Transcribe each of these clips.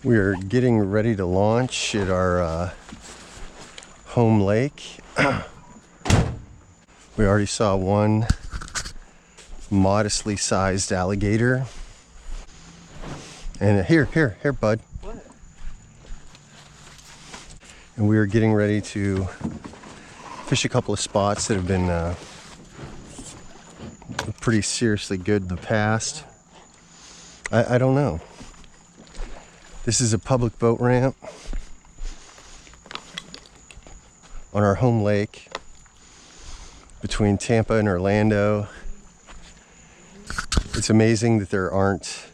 We are getting ready to launch at our home lake. We already saw one modestly sized alligator. And here, bud. What? And we are getting ready to fish a couple of spots that have been pretty seriously good in the past. I don't know. This is a public boat ramp on our home lake between Tampa and Orlando. It's amazing that there aren't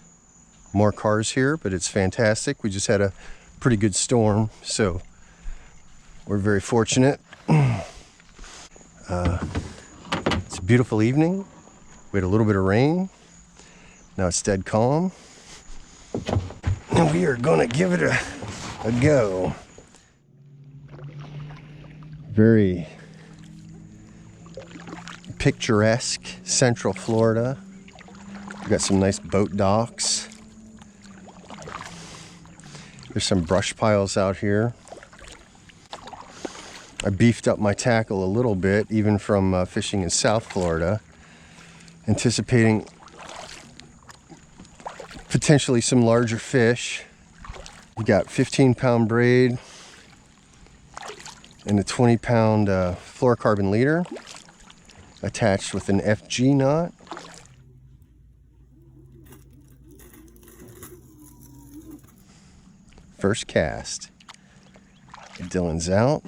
more cars here, but it's fantastic. We just had a pretty good storm, so we're very fortunate. It's a beautiful evening. We had a little bit of rain. Now it's dead calm. And we are gonna give it a go. Very picturesque Central Florida. We've got some nice boat docks. There's some brush piles out here. I beefed up my tackle a little bit, even from fishing in South Florida, anticipating potentially some larger fish. We got 15-pound braid and a 20-pound fluorocarbon leader attached with an FG knot. First cast. Dylan's out.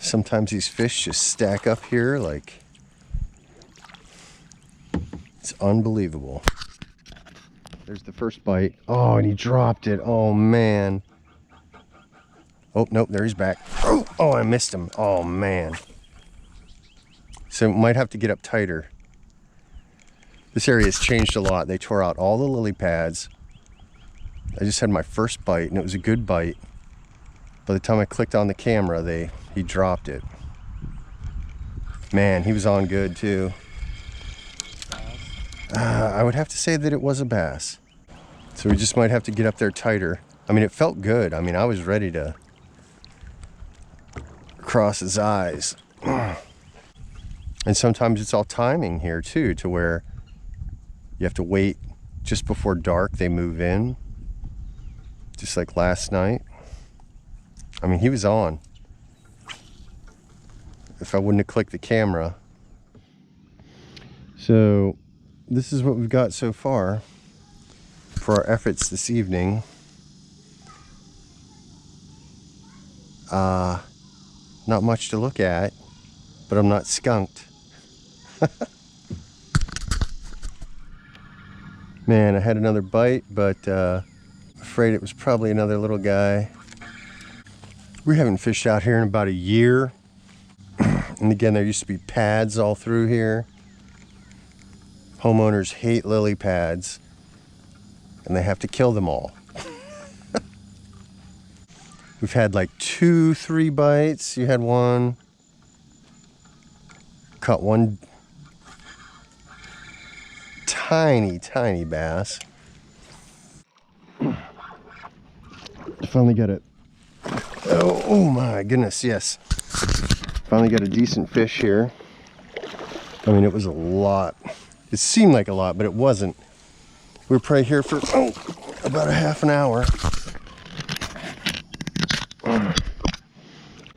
Sometimes these fish just stack up here like it's unbelievable. There's the first bite. Oh, and he dropped it. Oh, man. Oh, nope, there he's back. Oh, I missed him. Oh, man. So might have to get up tighter. This area has changed a lot. They tore out all the lily pads. I just had my first bite, and it was a good bite. By the time I clicked on the camera, he dropped it. Man, he was on good, too. I would have to say that it was a bass. So we just might have to get up there tighter. I mean, it felt good. I mean, I was ready to cross his eyes. And sometimes it's all timing here too, to where you have to wait just before dark, they move in. Just like last night. I mean, he was on. If I wouldn't have clicked the camera. So this is what we've got so far for our efforts this evening. Not much to look at, but I'm not skunked. Man, I had another bite, but afraid it was probably another little guy. We haven't fished out here in about a year. And again, there used to be pads all through here. Homeowners hate lily pads, and they have to kill them all. We've had like 2-3 bites. You had one. Caught one tiny bass. Finally got it. Oh my goodness, yes. Finally got a decent fish here. I mean, it was a lot. It seemed like a lot, but it wasn't. We were probably here for about a half an hour.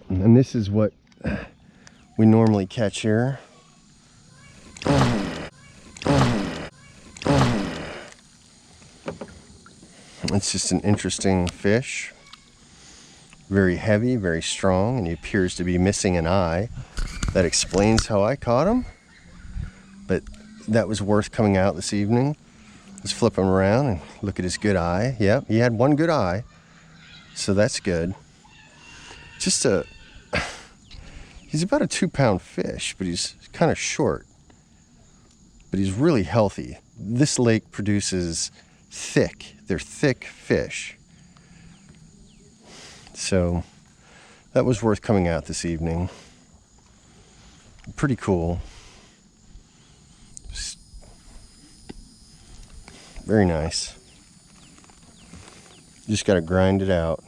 And this is what we normally catch here. It's just an interesting fish. Very heavy, very strong, and he appears to be missing an eye. That explains how I caught him. But that was worth coming out this evening. Let's flip him around and look at his good eye. Yep, he had one good eye, so that's good. He's about a 2-pound fish, but he's kind of short. But he's really healthy. This lake produces they're thick fish. So that was worth coming out this evening. Pretty cool. Very nice. You just got to grind it out.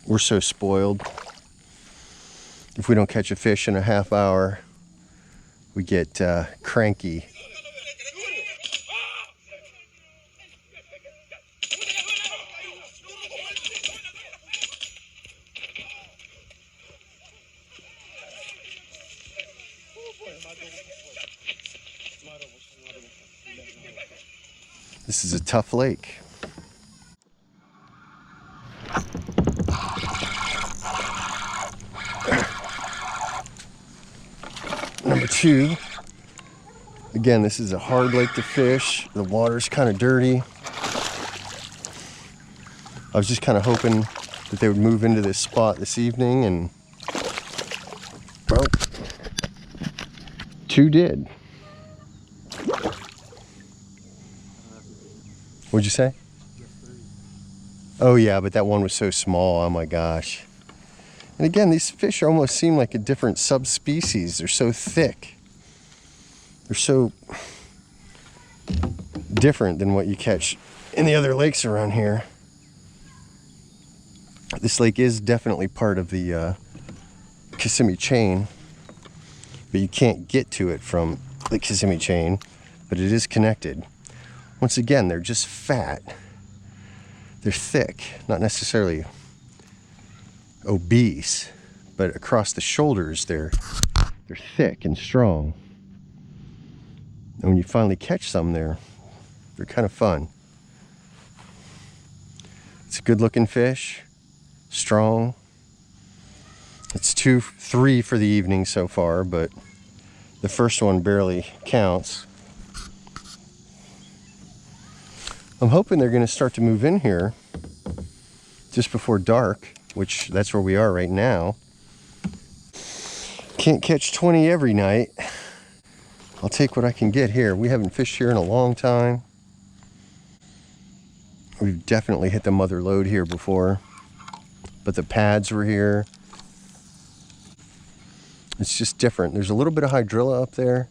We're so spoiled. If we don't catch a fish in a half hour, we get cranky. This is a tough lake. Number 2. Again, this is a hard lake to fish. The water's kind of dirty. I was just kind of hoping that they would move into this spot this evening, and well, 2 did. What'd you say? Oh yeah, but that one was so small. Oh my gosh. And again, these fish almost seem like a different subspecies. They're so thick. They're so different than what you catch in the other lakes around here. This lake is definitely part of the Kissimmee chain, but you can't get to it from the Kissimmee chain, but it is connected. Once again, they're just fat. They're thick, not necessarily obese, but across the shoulders they're thick and strong. And when you finally catch some, they're kind of fun. It's a good looking fish, strong. It's 3 for the evening so far, but the first one barely counts. I'm hoping they're going to start to move in here just before dark, which that's where we are right now. Can't catch 20 every night. I'll take what I can get here. We haven't fished here in a long time. We've definitely hit the mother lode here before, but the pads were here. It's just different. There's a little bit of hydrilla up there.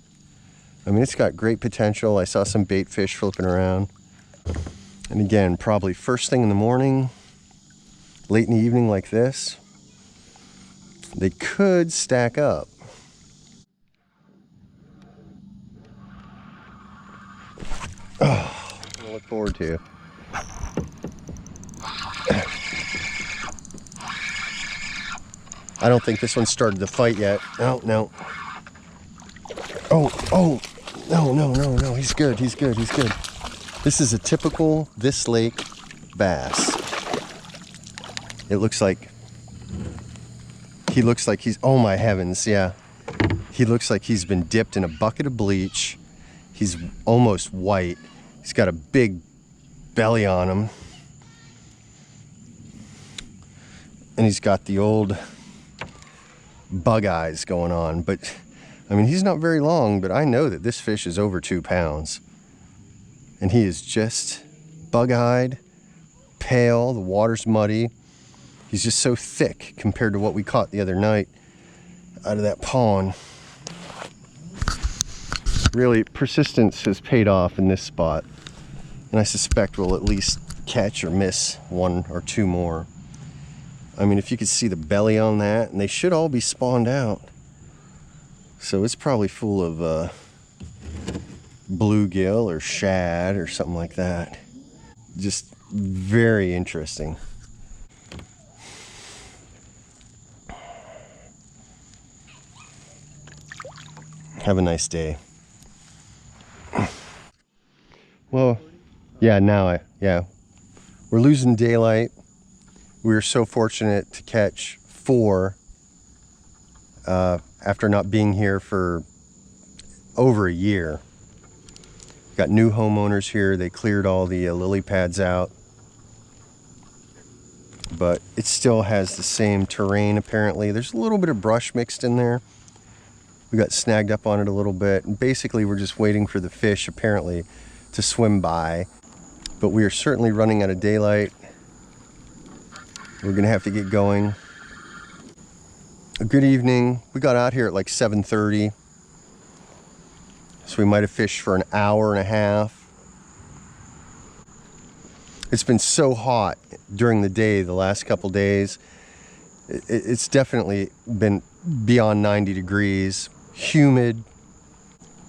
I mean, it's got great potential. I saw some bait fish flipping around. And again, probably first thing in the morning, late in the evening like this, they could stack up. Oh, I look forward to. I don't think this one started the fight yet. No, no. Oh, no. He's good. This is a typical this lake bass. It looks like, he looks like he's, oh my heavens, yeah. He looks like he's been dipped in a bucket of bleach. He's almost white. He's got a big belly on him. And he's got the old bug eyes going on. But, I mean, he's not very long, but I know that this fish is over 2 pounds. And he is just bug-eyed, pale, the water's muddy. He's just so thick compared to what we caught the other night out of that pond. Really, persistence has paid off in this spot. And I suspect we'll at least catch or miss 1 or 2 more. I mean, if you could see the belly on that, and they should all be spawned out. So it's probably full of bluegill or shad or something like that. Just very interesting. Have a nice day. Well, yeah, we're losing daylight. We were so fortunate to catch 4 after not being here for over a year. Got new homeowners here. They cleared all the lily pads out, but it still has the same terrain apparently. There's a little bit of brush mixed in there. We got snagged up on it a little bit, and basically we're just waiting for the fish apparently to swim by. But we are certainly running out of daylight. We're gonna have to get going. A good evening. We got out here at like 7:30. So we might have fished for an hour and a half. It's been so hot during the day the last couple days. It's definitely been beyond 90 degrees, humid,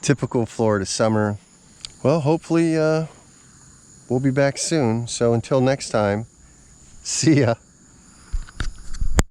typical Florida summer. Well, hopefully we'll be back soon. So until next time, see ya.